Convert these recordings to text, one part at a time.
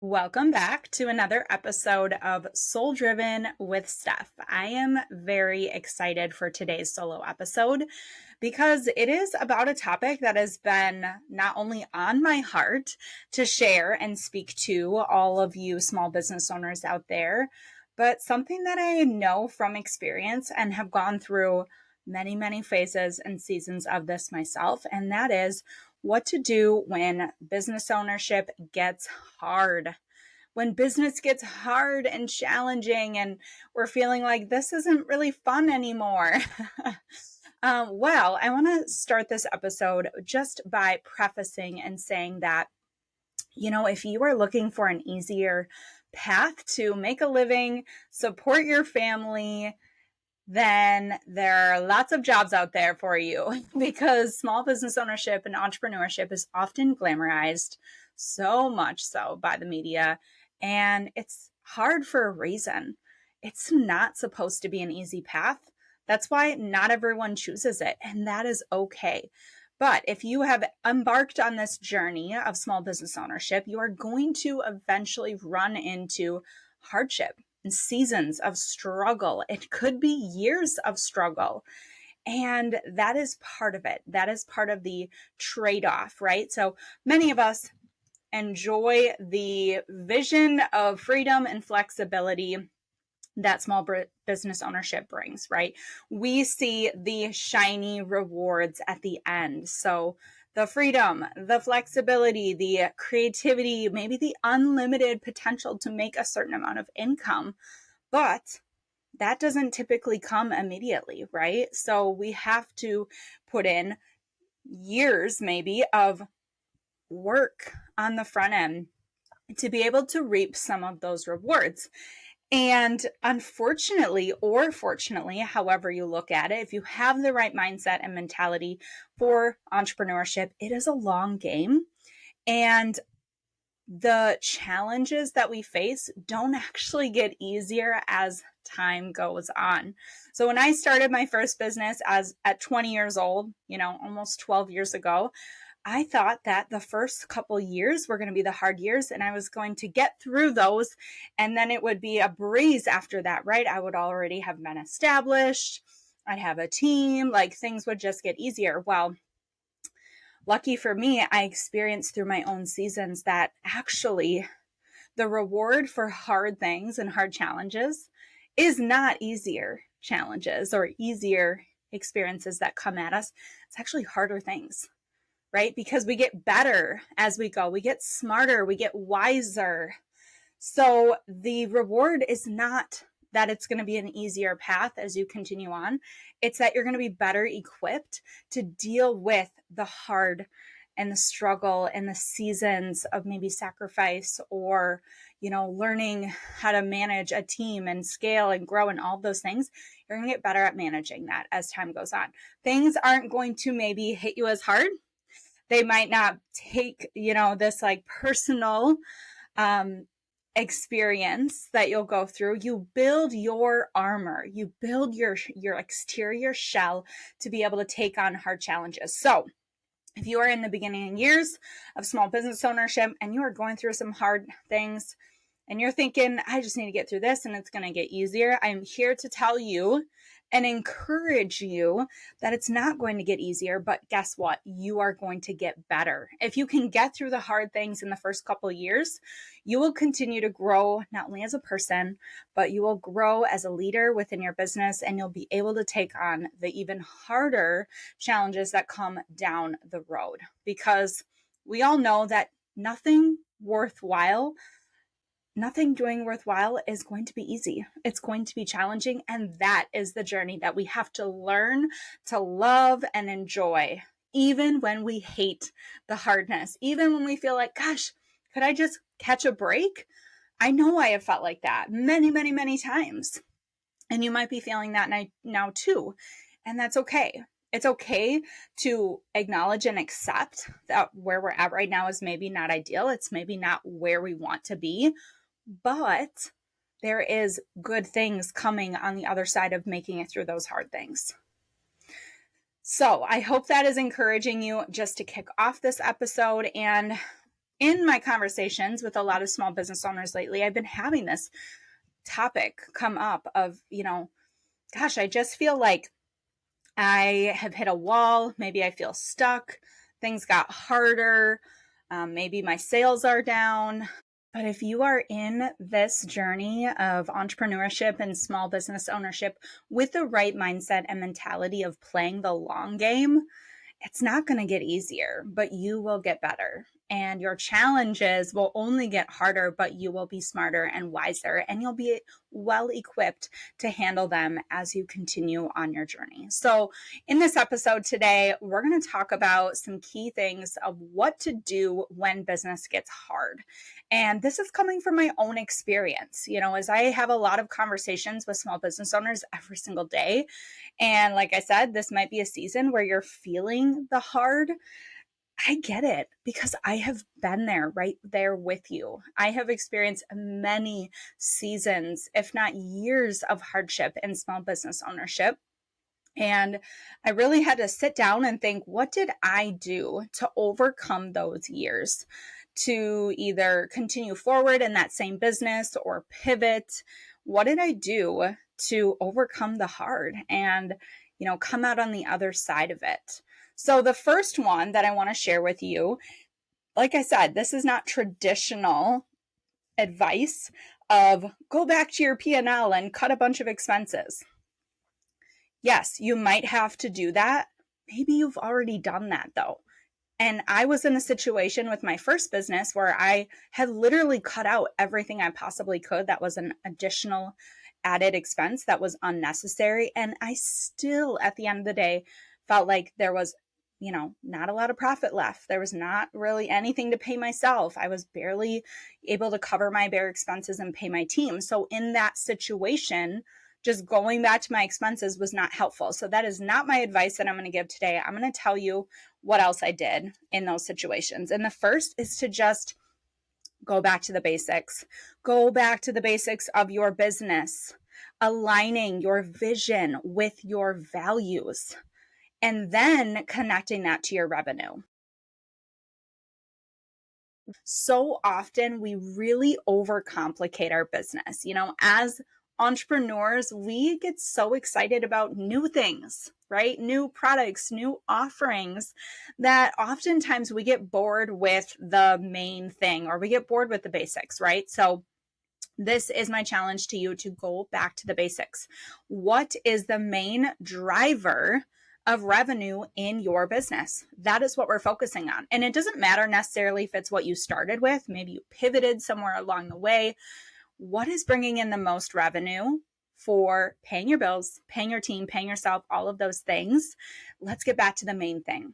Welcome back to another episode of Soul Driven with Steph. I am very excited for today's solo episode because it is about a topic that has been not only on my heart to share and speak to all of you small business owners out there, but something that I know from experience and have gone through many phases and seasons of this myself, and that is what to do when business ownership gets hard. When business gets hard and challenging and we're feeling like this isn't really fun anymore. I want to start this episode just by prefacing and saying that, if you are looking for an easier path to make a living, support your family, then there are lots of jobs out there for you because small business ownership and entrepreneurship is often glamorized, so much so by the media, and it's hard for a reason. It's not supposed to be an easy path. That's why not everyone chooses it, and that is okay. But if you have embarked on this journey of small business ownership, you are going to eventually run into hardship and seasons of struggle. It could be years of struggle. And that is part of it. That is part of the trade-off, right? So many of us enjoy the vision of freedom and flexibility that small business ownership brings, right? We see the shiny rewards at the end. So the freedom, the flexibility, the creativity, maybe the unlimited potential to make a certain amount of income. But that doesn't typically come immediately, right? So we have to put in years maybe of work on the front end to be able to reap some of those rewards. And unfortunately, or fortunately, however you look at it, if you have the right mindset and mentality for entrepreneurship, it is a long game. And the challenges that we face don't actually get easier as time goes on. So when I started my first business at 20 years old, almost 12 years ago, I thought that the first couple years were going to be the hard years and I was going to get through those and then it would be a breeze after that, right? I would already have been established. I'd have a team, like things would just get easier. Well, lucky for me, I experienced through my own seasons that actually the reward for hard things and hard challenges is not easier challenges or easier experiences that come at us. It's actually harder things. Right? Because we get better as we go. We get smarter. We get wiser. So the reward is not that it's going to be an easier path as you continue on. It's that you're going to be better equipped to deal with the hard and the struggle and the seasons of maybe sacrifice or, learning how to manage a team and scale and grow and all those things. You're going to get better at managing that as time goes on. Things aren't going to maybe hit you as hard. They might not take, this like personal experience that you'll go through. You build your armor, you build your exterior shell to be able to take on hard challenges. So if you are in the beginning years of small business ownership and you are going through some hard things and you're thinking, I just need to get through this and it's going to get easier, I'm here to tell you and encourage you that it's not going to get easier, but guess what? You are going to get better. If you can get through the hard things in the first couple of years, you will continue to grow not only as a person, but you will grow as a leader within your business and you'll be able to take on the even harder challenges that come down the road. Because we all know that nothing doing worthwhile is going to be easy. It's going to be challenging. And that is the journey that we have to learn to love and enjoy, even when we hate the hardness, even when we feel like, gosh, could I just catch a break? I know I have felt like that many times. And you might be feeling that now too. And that's okay. It's okay to acknowledge and accept that where we're at right now is maybe not ideal. It's maybe not where we want to be. But there is good things coming on the other side of making it through those hard things. So I hope that is encouraging you just to kick off this episode. And in my conversations with a lot of small business owners lately, I've been having this topic come up of, gosh, I just feel like I have hit a wall. Maybe I feel stuck. Things got harder. Maybe my sales are down. But if you are in this journey of entrepreneurship and small business ownership with the right mindset and mentality of playing the long game, it's not going to get easier, but you will get better. And your challenges will only get harder, but you will be smarter and wiser, and you'll be well equipped to handle them as you continue on your journey. So in this episode today, we're going to talk about some key things of what to do when business gets hard. And this is coming from my own experience, as I have a lot of conversations with small business owners every single day. And like I said, this might be a season where you're feeling the hard. I get it because I have been there, right there with you. I have experienced many seasons, if not years, of hardship in small business ownership. And I really had to sit down and think, what did I do to overcome those years? To either continue forward in that same business or pivot? What did I do to overcome the hard and, come out on the other side of it? So the first one that I want to share with you, like I said, this is not traditional advice of go back to your P&L and cut a bunch of expenses. Yes, you might have to do that. Maybe you've already done that though. And I was in a situation with my first business where I had literally cut out everything I possibly could. That was an additional added expense that was unnecessary. And I still, at the end of the day, felt like there was, not a lot of profit left. There was not really anything to pay myself. I was barely able to cover my bare expenses and pay my team. So in that situation, just going back to my expenses was not helpful. So that is not my advice that I'm going to give today. I'm going to tell you what else I did in those situations. And the first is to just go back to the basics. Go back to the basics of your business, aligning your vision with your values, and then connecting that to your revenue. So often we really overcomplicate our business. As entrepreneurs, we get so excited about new things, right? New products, new offerings, that oftentimes we get bored with the main thing, or we get bored with the basics, right? So this is my challenge to you, to go back to the basics. What is the main driver of revenue in your business? That is what we're focusing on. And it doesn't matter necessarily if it's what you started with. Maybe you pivoted somewhere along the way. What is bringing in the most revenue for paying your bills, paying your team, paying yourself, all of those things? Let's get back to the main thing.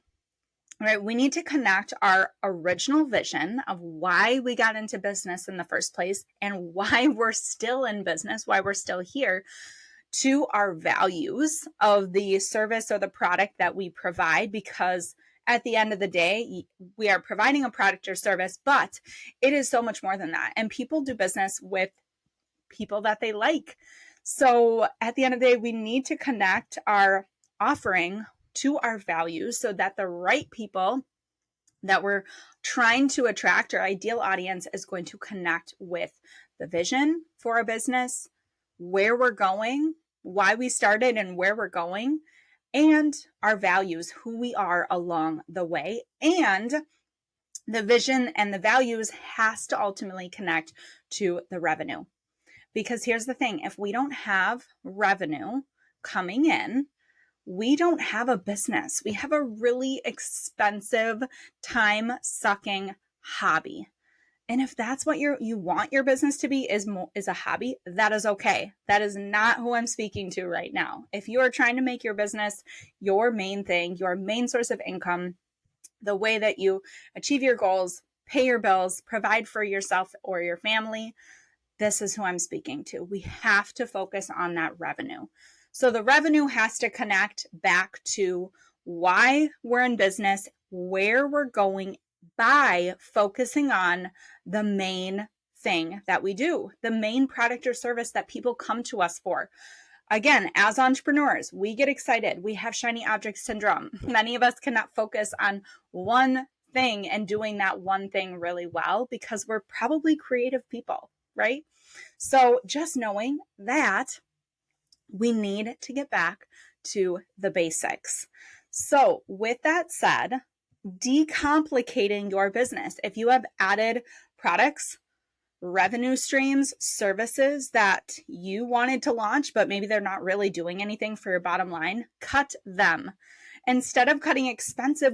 All right, we need to connect our original vision of why we got into business in the first place and why we're still in business, why we're still here, to our values of the service or the product that we provide. Because at the end of the day, we are providing a product or service, but it is so much more than that. And people do business with people that they like. So at the end of the day, we need to connect our offering to our values so that the right people that we're trying to attract, our ideal audience, is going to connect with the vision for our business, where we're going, why we started and where we're going, and our values, who we are along the way. And the vision and the values has to ultimately connect to the revenue. Because here's the thing, if we don't have revenue coming in, we don't have a business. We have a really expensive, time-sucking hobby. And if that's what you want your business to be, is a hobby, that is okay. That is not who I'm speaking to right now. If you are trying to make your business your main thing, your main source of income, the way that you achieve your goals, pay your bills, provide for yourself or your family, this is who I'm speaking to. We have to focus on that revenue. So the revenue has to connect back to why we're in business, where we're going, by focusing on the main thing that we do, the main product or service that people come to us for. Again, as entrepreneurs, we get excited. We have shiny object syndrome. Many of us cannot focus on one thing and doing that one thing really well because we're probably creative people, right? So just knowing that we need to get back to the basics. So with that said, decomplicating your business. If you have added products, revenue streams, services that you wanted to launch, but maybe they're not really doing anything for your bottom line, cut them. Instead of cutting expenses,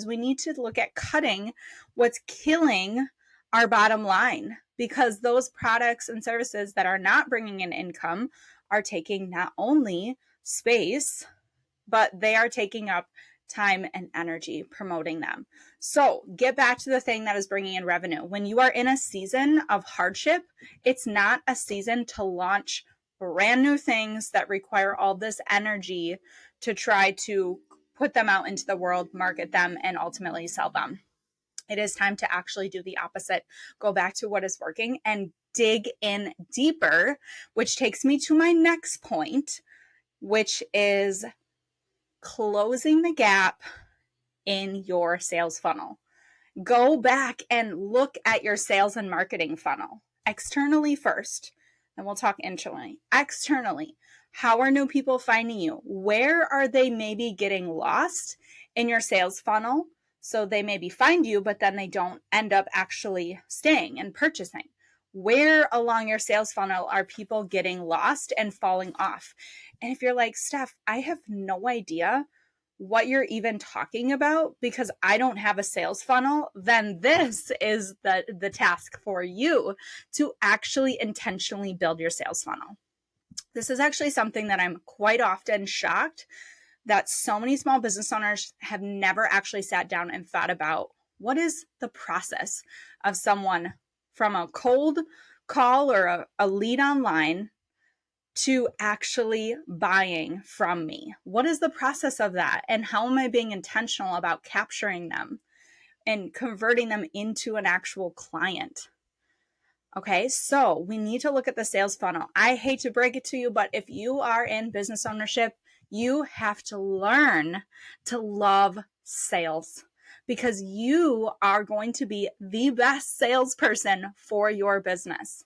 we need to look at cutting what's killing our bottom line, because those products and services that are not bringing in income are taking not only space, but they are taking up time and energy promoting them. So get back to the thing that is bringing in revenue. When you are in a season of hardship, it's not a season to launch brand new things that require all this energy to try to put them out into the world, market them, and ultimately sell them. It is time to actually do the opposite. Go back to what is working and dig in deeper, which takes me to my next point, which is closing the gap in your sales funnel. Go back and look at your sales and marketing funnel externally first, and we'll talk internally. Externally, how are new people finding you? Where are they maybe getting lost in your sales funnel? So they maybe find you, but then they don't end up actually staying and purchasing. Where along your sales funnel are people getting lost and falling off? And if you're like, Steph, I have no idea what you're even talking about because I don't have a sales funnel, then this is the task for you to actually intentionally build your sales funnel. This is actually something that I'm quite often shocked that so many small business owners have never actually sat down and thought about. What is the process of someone from a cold call or a lead online to actually buying from me? What is the process of that? And how am I being intentional about capturing them and converting them into an actual client? Okay, so we need to look at the sales funnel. I hate to break it to you, but if you are in business ownership, you have to learn to love sales, because you are going to be the best salesperson for your business.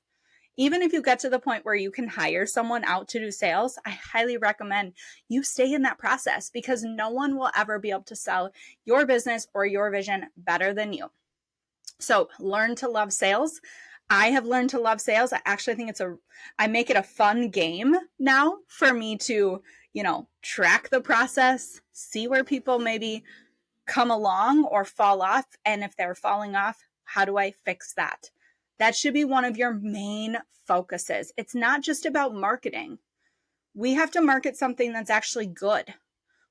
Even if you get to the point where you can hire someone out to do sales, I highly recommend you stay in that process, because no one will ever be able to sell your business or your vision better than you. So learn to love sales. I have learned to love sales. I actually think I make it a fun game now for me to, track the process, see where people maybe come along or fall off. And if they're falling off, how do I fix that? That should be one of your main focuses. It's not just about marketing. We have to market something that's actually good.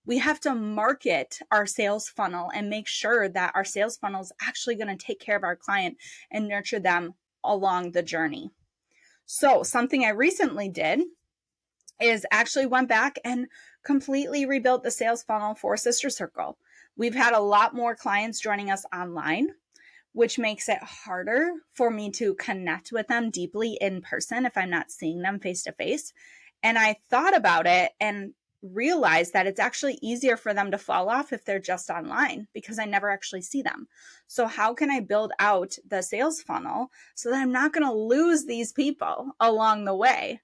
We have to market our sales funnel and make sure that our sales funnel is actually going to take care of our client and nurture them along the journey. So something I recently did is actually went back and completely rebuilt the sales funnel for Sister Circle. We've had a lot more clients joining us online, which makes it harder for me to connect with them deeply in person if I'm not seeing them face to face. And I thought about it and realized that it's actually easier for them to fall off if they're just online, because I never actually see them. So how can I build out the sales funnel so that I'm not going to lose these people along the way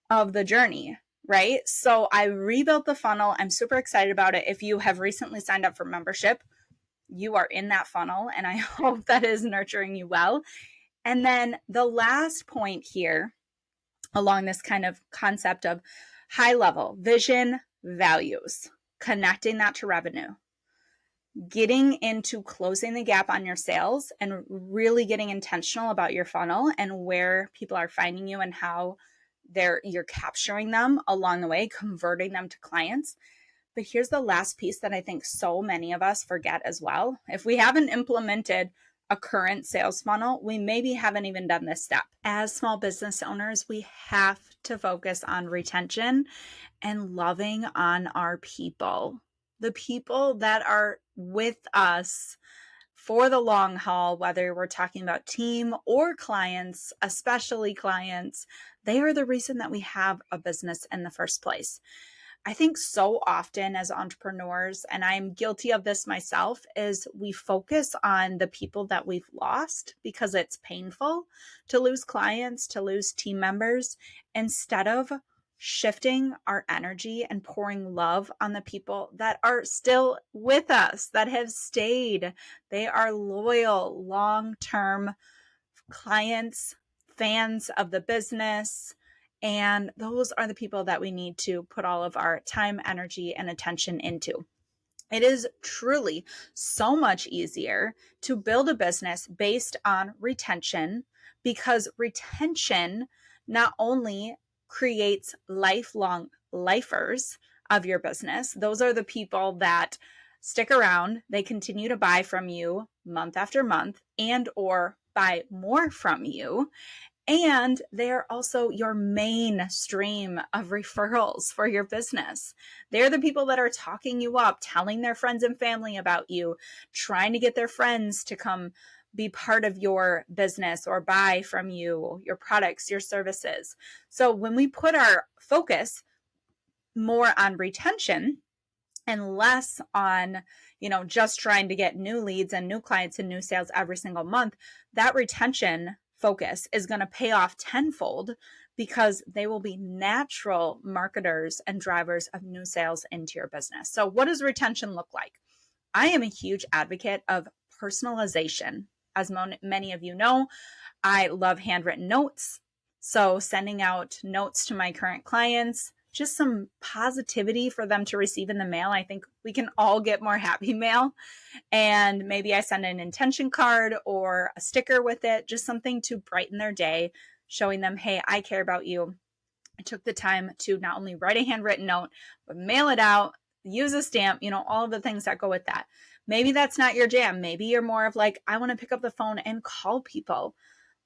of the journey, right? So I rebuilt the funnel. I'm super excited about it. If you have recently signed up for membership, you are in that funnel, and I hope that is nurturing you well. And then the last point here along this kind of concept of high level vision, values, connecting that to revenue, getting into closing the gap on your sales and really getting intentional about your funnel and where people are finding you and how you're capturing them along the way, converting them to clients. But here's the last piece that I think so many of us forget as well. If we haven't implemented a current sales funnel, we maybe haven't even done this step. As small business owners, we have to focus on retention and loving on our people, the people that are with us for the long haul, whether we're talking about team or clients, especially clients. They are the reason that we have a business in the first place. I think so often as entrepreneurs, and I'm guilty of this myself, is we focus on the people that we've lost because it's painful to lose clients, to lose team members, instead of shifting our energy and pouring love on the people that are still with us, that have stayed. They are loyal, long-term clients, fans of the business. And those are the people that we need to put all of our time, energy, and attention into. It is truly so much easier to build a business based on retention, because retention not only creates lifelong lifers of your business, those are the people that stick around, they continue to buy from you month after month and or buy more from you. And they're also your main stream of referrals for your business. They're the people that are talking you up, telling their friends and family about you, trying to get their friends to come be part of your business or buy from you, your products, your services. So when we put our focus more on retention and less on, just trying to get new leads and new clients and new sales every single month, that retention focus is going to pay off tenfold, because they will be natural marketers and drivers of new sales into your business. So what does retention look like? I am a huge advocate of personalization. As many of you know, I love handwritten notes. So sending out notes to my current clients, just some positivity for them to receive in the mail. I think we can all get more happy mail. And maybe I send an intention card or a sticker with it, just something to brighten their day, showing them, hey, I care about you. I took the time to not only write a handwritten note, but mail it out, use a stamp, all of the things that go with that. Maybe that's not your jam. Maybe you're more of like, I want to pick up the phone and call people.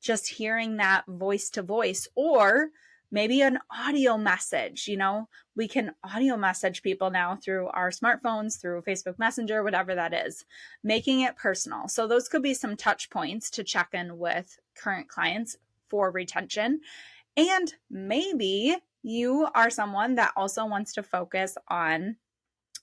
Just hearing that voice to voice, or maybe an audio message. We can audio message people now through our smartphones, through Facebook Messenger, whatever that is, making it personal. So those could be some touch points to check in with current clients for retention. And maybe you are someone that also wants to focus on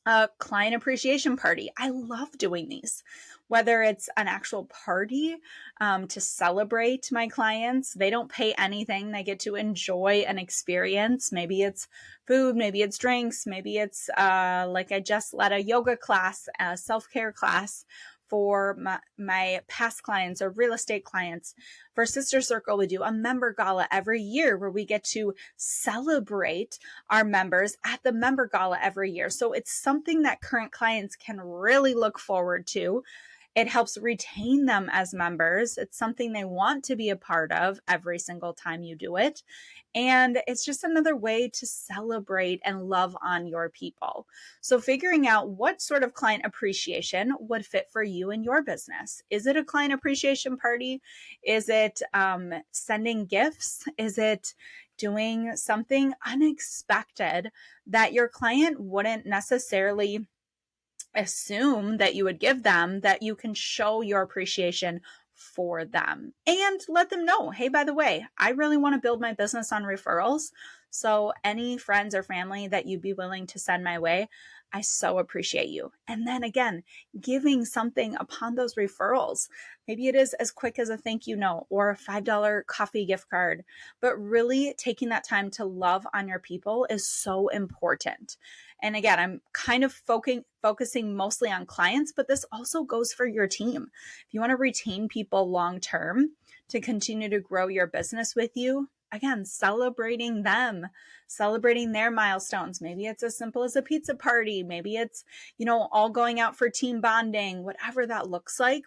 a client appreciation party. I love doing these, whether it's an actual party to celebrate my clients. They don't pay anything. They get to enjoy an experience. Maybe it's food, maybe it's drinks, maybe it's like I just led a yoga class, a self-care class for my past clients or real estate clients. For Sister Circle, we do a member gala every year where we get to celebrate our members at the member gala every year. So it's something that current clients can really look forward to. It helps retain them as members. It's something they want to be a part of every single time you do it. And it's just another way to celebrate and love on your people. So figuring out what sort of client appreciation would fit for you and your business. Is it a client appreciation party? Is it sending gifts? Is it doing something unexpected that your client wouldn't necessarily assume that you would give them, that you can show your appreciation for them and let them know, hey, by the way, I really want to build my business on referrals. So any friends or family that you'd be willing to send my way, I so appreciate you. And then again, giving something upon those referrals. Maybe it is as quick as a thank you note or a $5 coffee gift card, but really taking that time to love on your people is so important. And again, I'm kind of focusing mostly on clients, but this also goes for your team. If you want to retain people long-term to continue to grow your business with you, again, celebrating them, celebrating their milestones. Maybe it's as simple as a pizza party. Maybe it's, all going out for team bonding, whatever that looks like.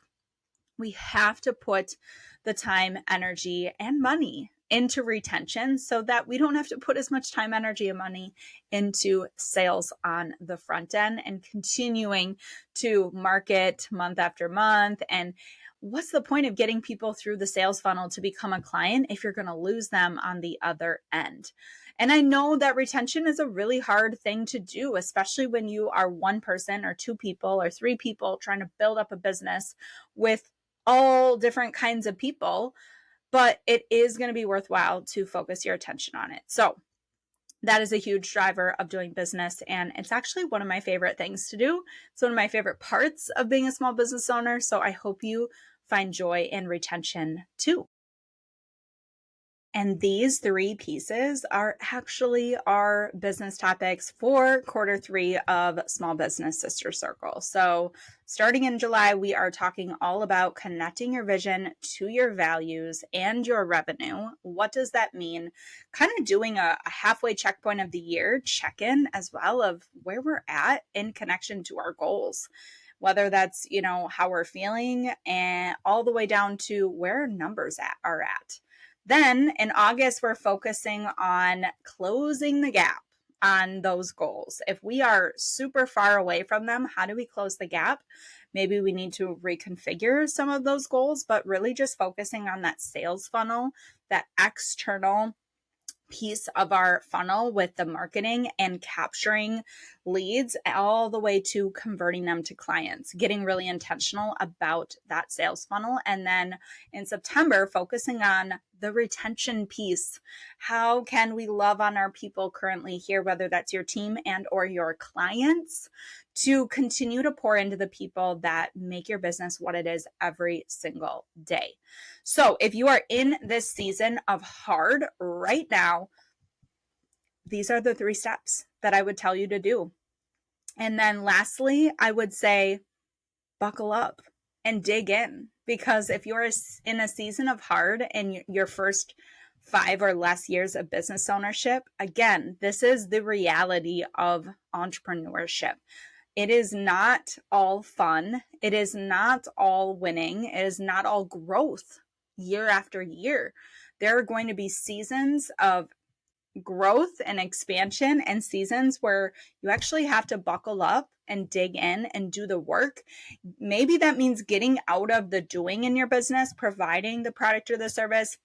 We have to put the time, energy, and money into retention so that we don't have to put as much time, energy, and money into sales on the front end and continuing to market month after month. And what's the point of getting people through the sales funnel to become a client if you're going to lose them on the other end? And I know that retention is a really hard thing to do, especially when you are one person or two people or three people trying to build up a business with all different kinds of people, but it is going to be worthwhile to focus your attention on it. So That is a huge driver of doing business. And it's actually one of my favorite things to do. It's one of my favorite parts of being a small business owner. So I hope you find joy in retention too. And these three pieces are actually our business topics for quarter 3 of Small Business Sister Circle. So starting in July, we are talking all about connecting your vision to your values and your revenue. What does that mean? Kind of doing a halfway checkpoint of the year check-in as well of where we're at in connection to our goals. Whether that's, how we're feeling and all the way down to where numbers are at. Then in August, we're focusing on closing the gap on those goals. If we are super far away from them, how do we close the gap? Maybe we need to reconfigure some of those goals, but really just focusing on that sales funnel, that external piece of our funnel with the marketing and capturing leads all the way to converting them to clients, getting really intentional about that sales funnel. And then in September, focusing on the retention piece. How can we love on our people currently here, whether that's your team and or your clients, to continue to pour into the people that make your business what it is every single day. So if you are in this season of hard right now, these are the 3 steps that I would tell you to do. And then lastly, I would say buckle up and dig in, because if you're in a season of hard and your first 5 or less years of business ownership, again, this is the reality of entrepreneurship. It is not all fun. It is not all winning. It is not all growth year after year. There are going to be seasons of growth and expansion and seasons where you actually have to buckle up and dig in and do the work. Maybe that means getting out of the doing in your business, providing the product or the service,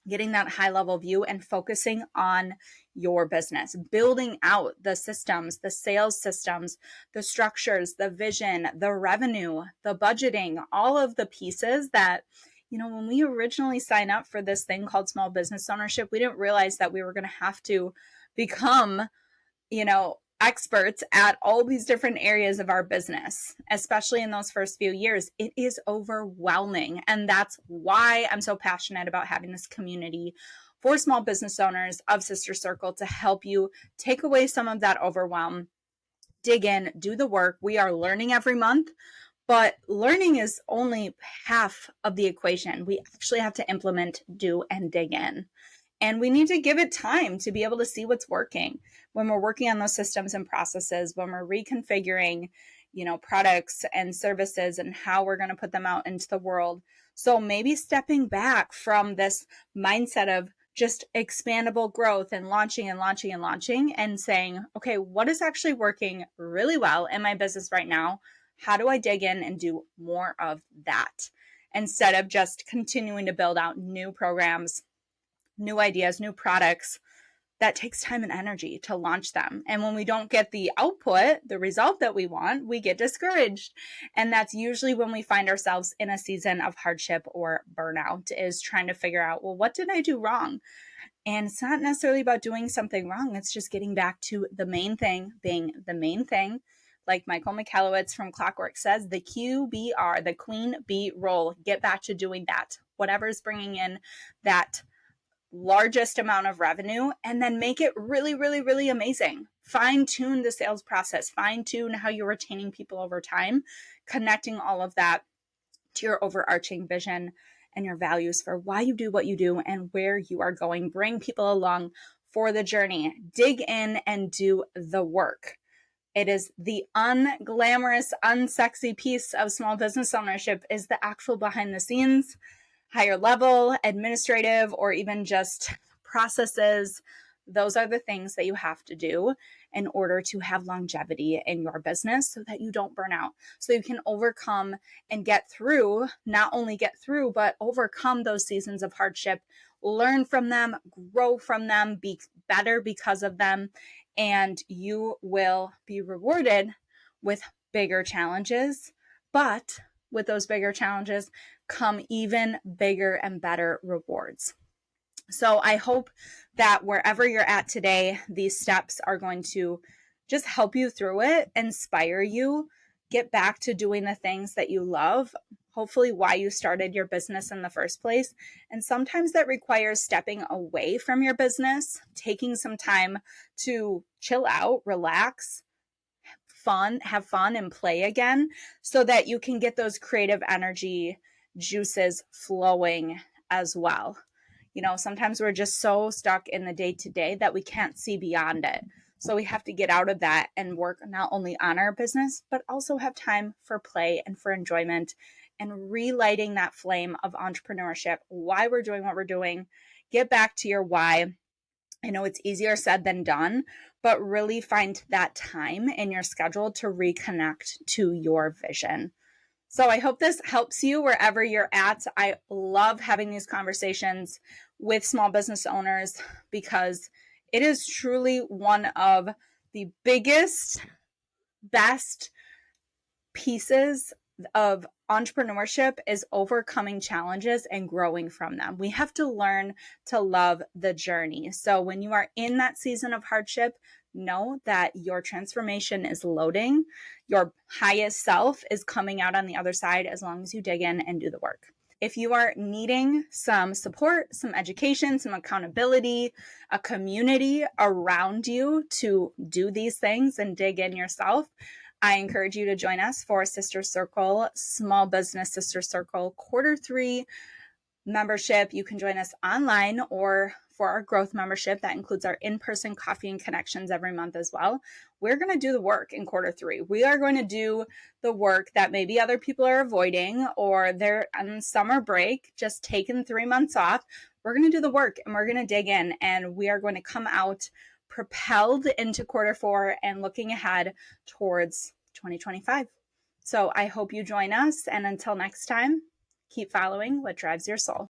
getting that high level view and focusing on your business, building out the systems, the sales systems, the structures, the vision, the revenue, the budgeting, all of the pieces that, when we originally signed up for this thing called small business ownership, we didn't realize that we were going to have to become, experts at all these different areas of our business, especially in those first few years. It is overwhelming. And that's why I'm so passionate about having this community for small business owners of Sister Circle to help you take away some of that overwhelm, dig in, do the work. We are learning every month, but learning is only half of the equation. We actually have to implement, do, and dig in. And we need to give it time to be able to see what's working when we're working on those systems and processes, when we're reconfiguring, products and services and how we're going to put them out into the world. So maybe stepping back from this mindset of just expandable growth and launching and saying, okay, what is actually working really well in my business right now? How do I dig in and do more of that instead of just continuing to build out new programs, new ideas, new products? That takes time and energy to launch them. And when we don't get the output, the result that we want, we get discouraged. And that's usually when we find ourselves in a season of hardship or burnout, is trying to figure out, well, what did I do wrong? And it's not necessarily about doing something wrong. It's just getting back to the main thing being the main thing. Like Michael Michalowicz from Clockwork says, the QBR, the queen bee role, get back to doing that. Whatever's bringing in that largest amount of revenue, and then make it really, really, really amazing. Fine tune the sales process, fine tune how you're retaining people over time, connecting all of that to your overarching vision and your values for why you do what you do and where you are going. Bring people along for the journey. Dig in and do the work. It is the unglamorous, unsexy piece of small business ownership, is the actual behind the scenes, higher level, administrative, or even just processes. Those are the things that you have to do in order to have longevity in your business so that you don't burn out, so you can overcome and get through, not only get through, but overcome those seasons of hardship, learn from them, grow from them, be better because of them, and you will be rewarded with bigger challenges. But with those bigger challenges come even bigger and better rewards. So I hope that wherever you're at today, these steps are going to just help you through it, inspire you, get back to doing the things that you love, hopefully why you started your business in the first place. And sometimes that requires stepping away from your business, taking some time to chill out, relax, have fun and play again so that you can get those creative energy juices flowing as well. Sometimes we're just so stuck in the day to day that we can't see beyond it. So we have to get out of that and work not only on our business, but also have time for play and for enjoyment and relighting that flame of entrepreneurship, why we're doing what we're doing. Get back to your why. I know it's easier said than done, but really find that time in your schedule to reconnect to your vision. So I hope this helps you wherever you're at. I love having these conversations with small business owners because it is truly one of the biggest, best pieces of entrepreneurship is overcoming challenges and growing from them. We have to learn to love the journey. So when you are in that season of hardship, know that your transformation is loading. Your highest self is coming out on the other side as long as you dig in and do the work. If you are needing some support, some education, some accountability, a community around you to do these things and dig in yourself, I encourage you to join us for Sister Circle, Small Business Sister Circle, Q3 membership. You can join us online or for our growth membership. That includes our in-person coffee and connections every month as well. We're going to do the work in Q3. We are going to do the work that maybe other people are avoiding or they're on summer break, just taking 3 months off. We're going to do the work and we're going to dig in and we are going to come out propelled into Q4 and looking ahead towards 2025. So I hope you join us. And until next time, keep following what drives your soul.